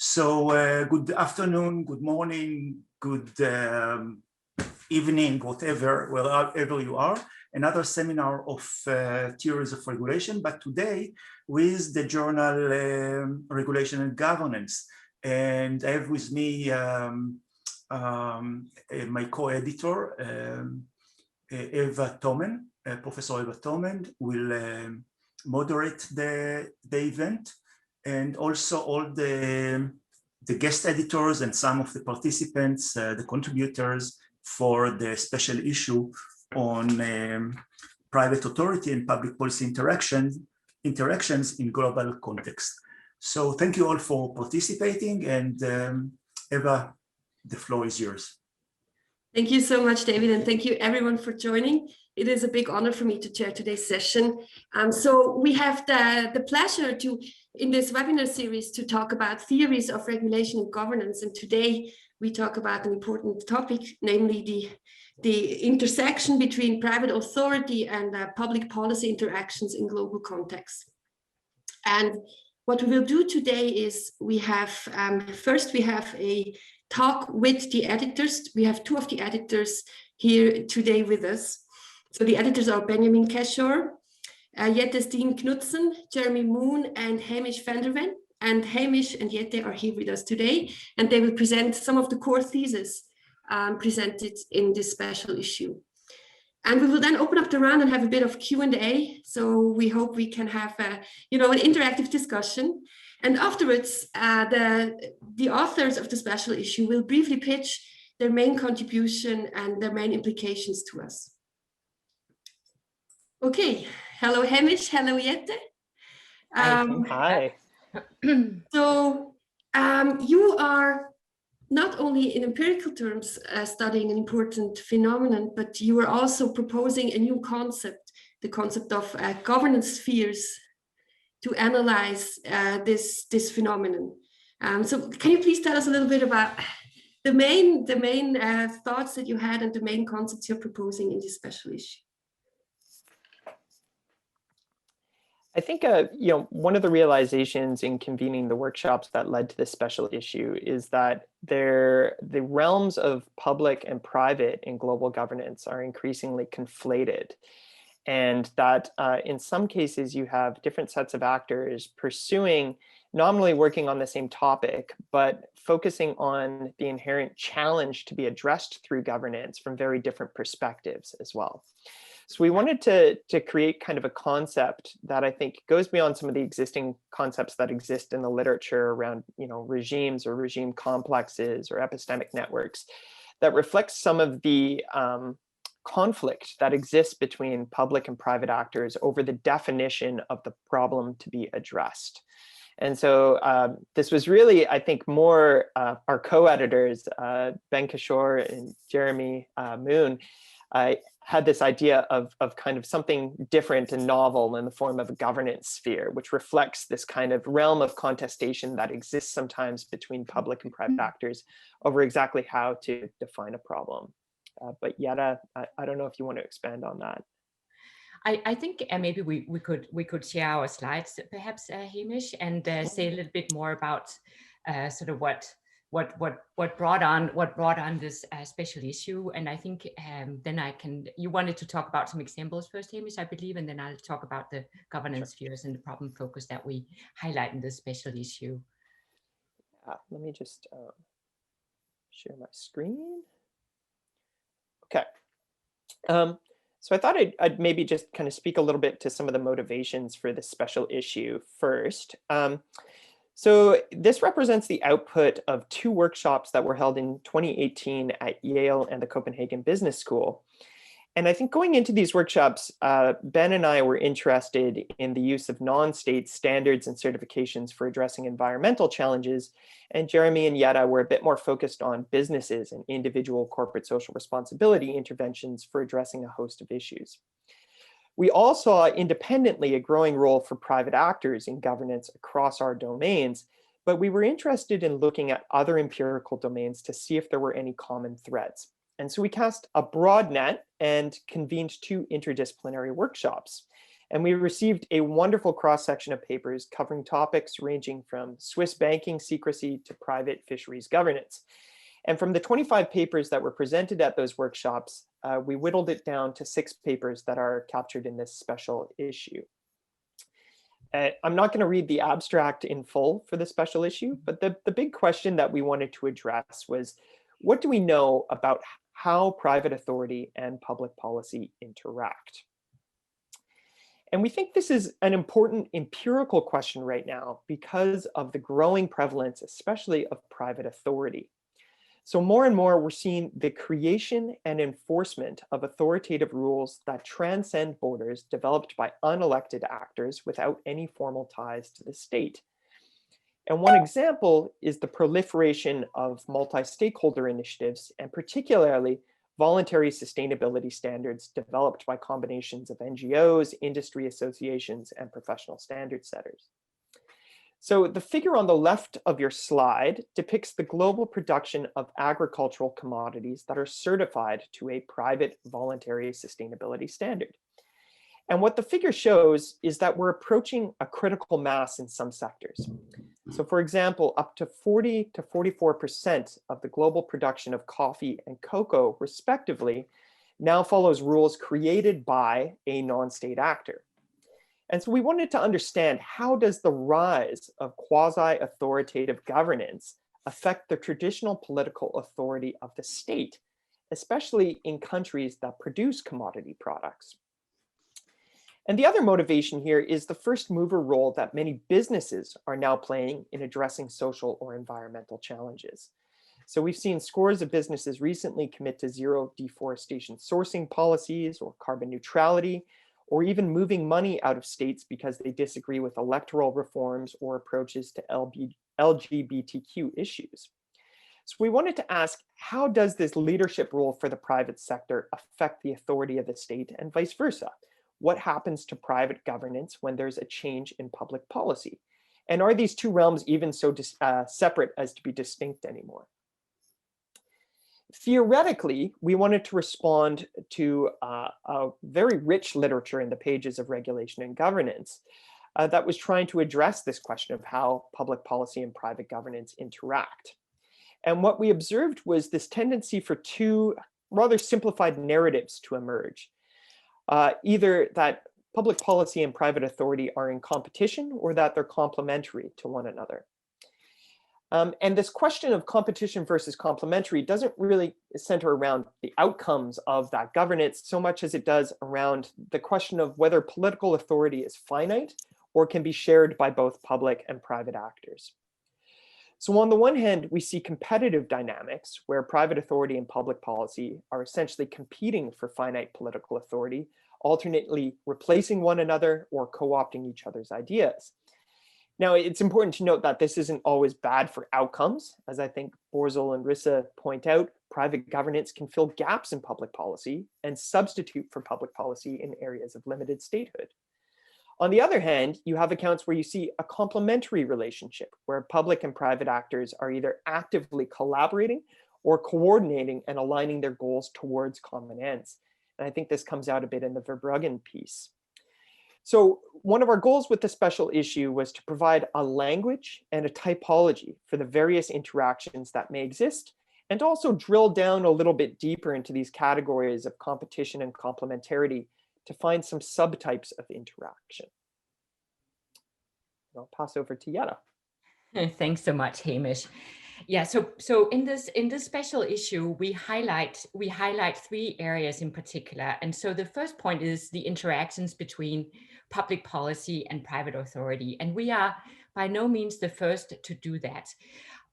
So good afternoon, good morning, good evening, whatever, wherever you are. Another seminar of theories of regulation, but today with the journal Regulation and Governance. And I have with me my co-editor, Eva Tomen. Professor Eva Tomen will moderate the event, and also all the guest editors and some of the participants, the contributors for the special issue on private authority and public policy interactions in global context. So thank you all for participating, and Eva, the floor is yours. Thank you so much, David, and thank you everyone for joining. It is a big honor for me to chair today's session. So we have the pleasure to, in this webinar series, to talk about theories of regulation and governance. And today we talk about an important topic, namely the intersection between private authority and public policy interactions in global contexts. And what we will do today is we have, first we have a talk with the editors. We have two of the editors here today with us. So the editors are Benjamin Cashore, Jette, Steen, Knudsen, Jeremy Moon, and Hamish van der Ven. And Hamish and Jette are here with us today, and they will present some of the core theses presented in this special issue. And we will then open up the round and have a bit of Q&A. So we hope we can have an interactive discussion. And afterwards, the authors of the special issue will briefly pitch their main contribution and their main implications to us. Okay, hello Hamish, hello Jette. Hi. So you are not only in empirical terms studying an important phenomenon, but you are also proposing a new concept, the concept of governance spheres, to analyze this phenomenon. So can you please tell us a little bit about the main thoughts that you had and the main concepts you're proposing in this special issue? I think one of the realizations in convening the workshops that led to this special issue is that the realms of public and private in global governance are increasingly conflated, and that in some cases you have different sets of actors pursuing, nominally working on the same topic, but focusing on the inherent challenge to be addressed through governance from very different perspectives as well. So we wanted to create kind of a concept that I think goes beyond some of the existing concepts that exist in the literature around, regimes or regime complexes or epistemic networks, that reflects some of the conflict that exists between public and private actors over the definition of the problem to be addressed. And so this was really, I think, more our co-editors, Ben Cashore and Jeremy Moon, had this idea of kind of something different and novel in the form of a governance sphere, which reflects this kind of realm of contestation that exists sometimes between public and private actors over exactly how to define a problem. But Jette, I don't know if you want to expand on that. I think maybe we could share our slides, perhaps, Hamish, and say a little bit more about sort of what brought on this special issue. And I think then you wanted to talk about some examples first, Hamish, I believe, and then I'll talk about the governance spheres and the problem focus that we highlight in this special issue. Let me just share my screen. Okay. So I thought I'd maybe just kind of speak a little bit to some of the motivations for this special issue first. So this represents the output of two workshops that were held in 2018 at Yale and the Copenhagen Business School. And I think going into these workshops, Ben and I were interested in the use of non-state standards and certifications for addressing environmental challenges. And Jeremy and Jette were a bit more focused on businesses and individual corporate social responsibility interventions for addressing a host of issues. We all saw independently a growing role for private actors in governance across our domains, but we were interested in looking at other empirical domains to see if there were any common threads. And so we cast a broad net and convened two interdisciplinary workshops. And we received a wonderful cross-section of papers covering topics ranging from Swiss banking secrecy to private fisheries governance. And from the 25 papers that were presented at those workshops, we whittled it down to 6 papers that are captured in this special issue. I'm not going to read the abstract in full for the special issue, but the big question that we wanted to address was, what do we know about how private authority and public policy interact? And we think this is an important empirical question right now because of the growing prevalence, especially of private authority. So more and more, we're seeing the creation and enforcement of authoritative rules that transcend borders developed by unelected actors without any formal ties to the state. And one example is the proliferation of multi-stakeholder initiatives, and particularly voluntary sustainability standards developed by combinations of NGOs, industry associations, and professional standard setters. So the figure on the left of your slide depicts the global production of agricultural commodities that are certified to a private voluntary sustainability standard. And what the figure shows is that we're approaching a critical mass in some sectors. So for example, up to 40 to 44% of the global production of coffee and cocoa, respectively, now follows rules created by a non-state actor. And so we wanted to understand, how does the rise of quasi-authoritative governance affect the traditional political authority of the state, especially in countries that produce commodity products? And the other motivation here is the first mover role that many businesses are now playing in addressing social or environmental challenges. So we've seen scores of businesses recently commit to zero deforestation sourcing policies or carbon neutrality, or even moving money out of states because they disagree with electoral reforms or approaches to LGBTQ issues. So we wanted to ask, how does this leadership role for the private sector affect the authority of the state, and vice versa? What happens to private governance when there's a change in public policy? And are these two realms even so separate as to be distinct anymore? Theoretically, we wanted to respond to a very rich literature in the pages of regulation and governance that was trying to address this question of how public policy and private governance interact. And what we observed was this tendency for two rather simplified narratives to emerge. Either that public policy and private authority are in competition, or that they're complementary to one another. And this question of competition versus complementary doesn't really center around the outcomes of that governance so much as it does around the question of whether political authority is finite or can be shared by both public and private actors. So on the one hand, we see competitive dynamics where private authority and public policy are essentially competing for finite political authority, alternately replacing one another or co-opting each other's ideas. Now, it's important to note that this isn't always bad for outcomes. As I think Borzel and Rissa point out, private governance can fill gaps in public policy and substitute for public policy in areas of limited statehood. On the other hand, you have accounts where you see a complementary relationship where public and private actors are either actively collaborating or coordinating and aligning their goals towards common ends. And I think this comes out a bit in the Verbruggen piece. So one of our goals with the special issue was to provide a language and a typology for the various interactions that may exist, and also drill down a little bit deeper into these categories of competition and complementarity to find some subtypes of interaction. I'll pass over to Jette. Thanks so much, Hamish. Yeah, so in this special issue, we highlight 3 areas in particular. And so the first point is the interactions between public policy and private authority. And we are by no means the first to do that.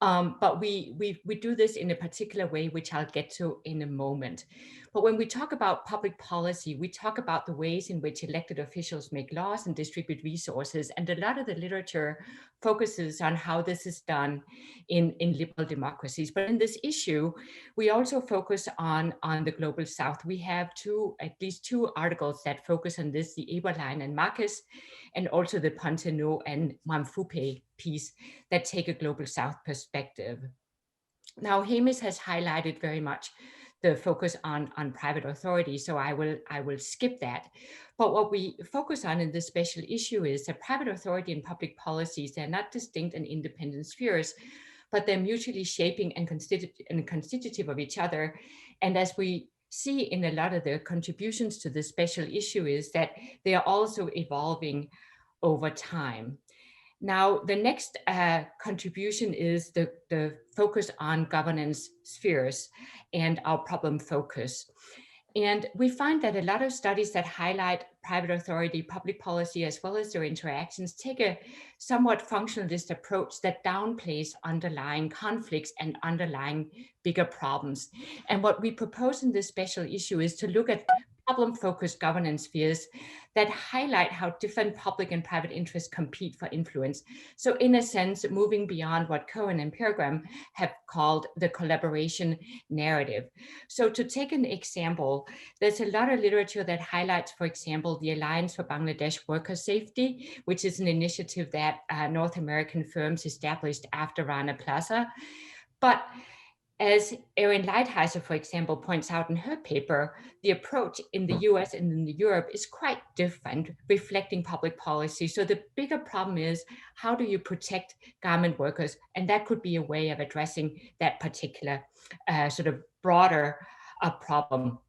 But we do this in a particular way, which I'll get to in a moment. But when we talk about public policy, we talk about the ways in which elected officials make laws and distribute resources. And a lot of the literature focuses on how this is done in liberal democracies. But in this issue, we also focus on the Global South. We have at least two articles that focus on this, the Eberlein and Marcus, and also the Pontenot and Mwamfupe piece that take a Global South perspective. Now, Hamish has highlighted very much the focus on private authority, so I will skip that. But what we focus on in this special issue is that private authority and public policies, they're not distinct and independent spheres, but they're mutually shaping and constitutive of each other. And as we see in a lot of the contributions to this special issue is that they are also evolving over time. Now, the next contribution is the focus on governance spheres and our problem focus. And we find that a lot of studies that highlight private authority, public policy, as well as their interactions, take a somewhat functionalist approach that downplays underlying conflicts and underlying bigger problems. And what we propose in this special issue is to look at problem-focused governance spheres that highlight how different public and private interests compete for influence. So in a sense, moving beyond what Cohen and Peregrine have called the collaboration narrative. So to take an example, there's a lot of literature that highlights, for example, the Alliance for Bangladesh Worker Safety, which is an initiative that North American firms established after Rana Plaza. But as Erin Lighthizer, for example, points out in her paper, the approach in the US and in Europe is quite different, reflecting public policy. So the bigger problem is, how do you protect garment workers? And that could be a way of addressing that particular sort of broader problem.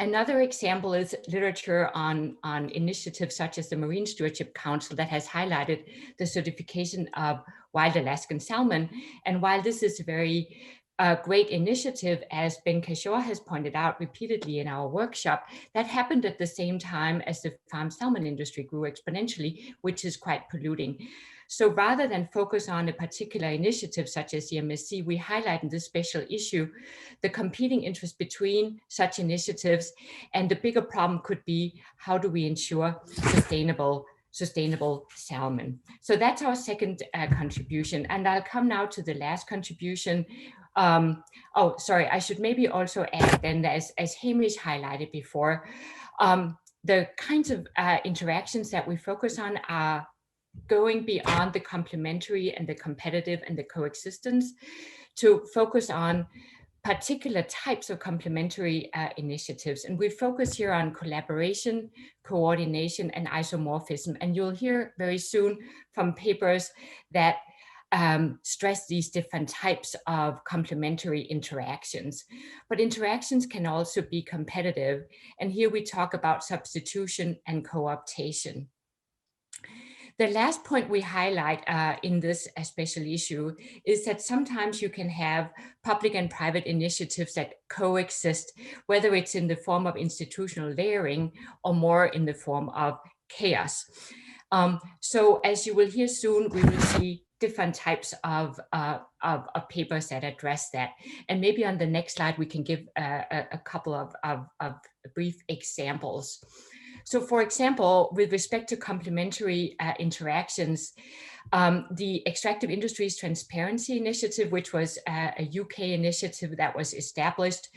Another example is literature on initiatives such as the Marine Stewardship Council that has highlighted the certification of wild Alaskan salmon. And while this is a very great initiative, as Ben Cashore has pointed out repeatedly in our workshop, that happened at the same time as the farm salmon industry grew exponentially, which is quite polluting. So rather than focus on a particular initiative such as the MSC, we highlight in this special issue the competing interest between such initiatives, and the bigger problem could be, how do we ensure sustainable salmon? So that's our second contribution. And I'll come now to the last contribution. I should maybe also add then, as Hamish highlighted before, the kinds of interactions that we focus on are going beyond the complementary and the competitive and the coexistence to focus on particular types of complementary initiatives. And we focus here on collaboration, coordination, and isomorphism. And you'll hear very soon from papers that stress these different types of complementary interactions. But interactions can also be competitive. And here we talk about substitution and co-optation. The last point we highlight in this special issue is that sometimes you can have public and private initiatives that coexist, whether it's in the form of institutional layering or more in the form of chaos. So as you will hear soon, we will see different types of papers that address that. And maybe on the next slide, we can give a couple of brief examples. So for example, with respect to complementary interactions, the Extractive Industries Transparency Initiative, which was a UK initiative that was established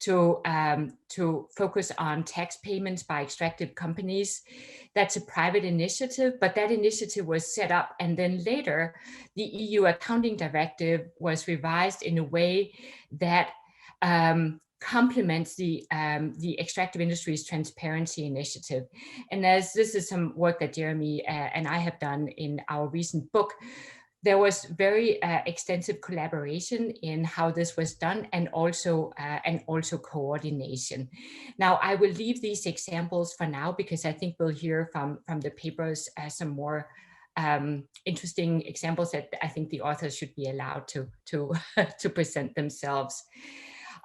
to focus on tax payments by extractive companies. That's a private initiative, but that initiative was set up, and then later the EU Accounting Directive was revised in a way that complements the Extractive Industries Transparency Initiative. And as this is some work that Jeremy and I have done in our recent book, there was very extensive collaboration in how this was done, and also coordination. Now, I will leave these examples for now because I think we'll hear from the papers some more interesting examples that I think the authors should be allowed to present themselves.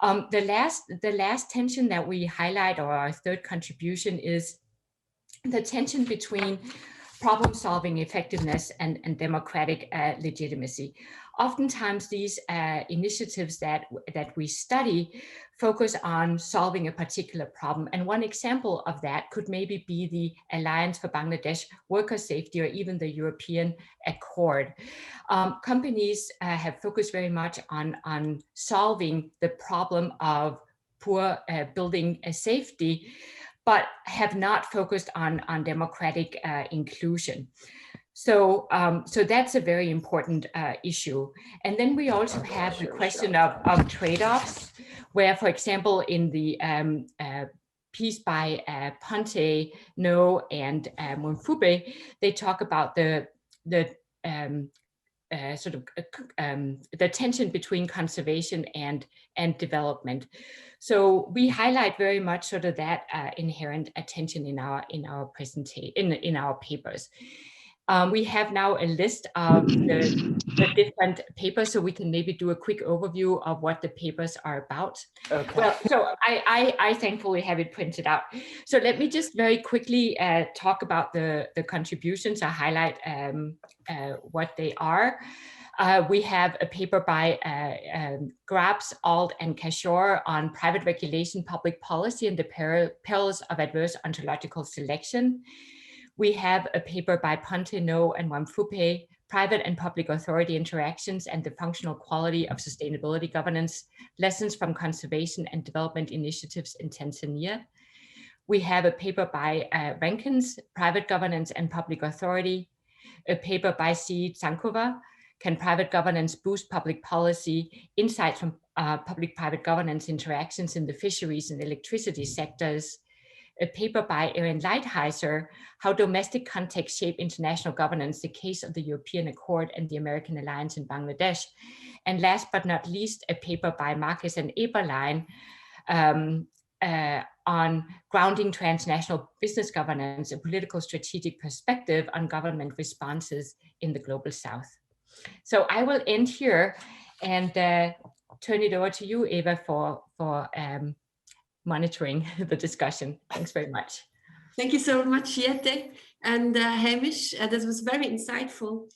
The last tension that we highlight, or our third contribution, is the tension between problem-solving effectiveness and democratic legitimacy. Oftentimes, these initiatives that we study focus on solving a particular problem. And one example of that could maybe be the Alliance for Bangladesh Worker Safety, or even the European Accord. Companies have focused very much on solving the problem of poor building safety, but have not focused on democratic inclusion. So that's a very important issue. And then we also have the question of trade-offs, where, for example, in the piece by Ponte, No, and Mumfube, they talk about the tension between conservation and development. So we highlight very much sort of that inherent attention in our presentation, in our papers. We have now a list of the different papers, so we can maybe do a quick overview of what the papers are about. Okay. Well, so I thankfully have it printed out. So let me just very quickly talk about the contributions. I highlight what they are. We have a paper by Grabs, Alt, and Cashore on private regulation, public policy, and the perils of adverse ontological selection. We have a paper by Ponte, No, and Mumfube, private and public authority interactions and the functional quality of sustainability governance, lessons from conservation and development initiatives in Tanzania. We have a paper by Rankins, private governance and public authority, a paper by C. Tsankova, can private governance boost public policy, insights from public-private governance interactions in the fisheries and electricity sectors, a paper by Erin Lighthizer, How Domestic Contexts Shape International Governance, the Case of the European Accord and the American Alliance in Bangladesh. And last but not least, a paper by Marcus and Eberlein on Grounding Transnational Business Governance, a political strategic perspective on government responses in the Global South. So I will end here and turn it over to you, Eva, for monitoring the discussion. Thanks very much. Thank you so much, Jette and Hamish. That was very insightful.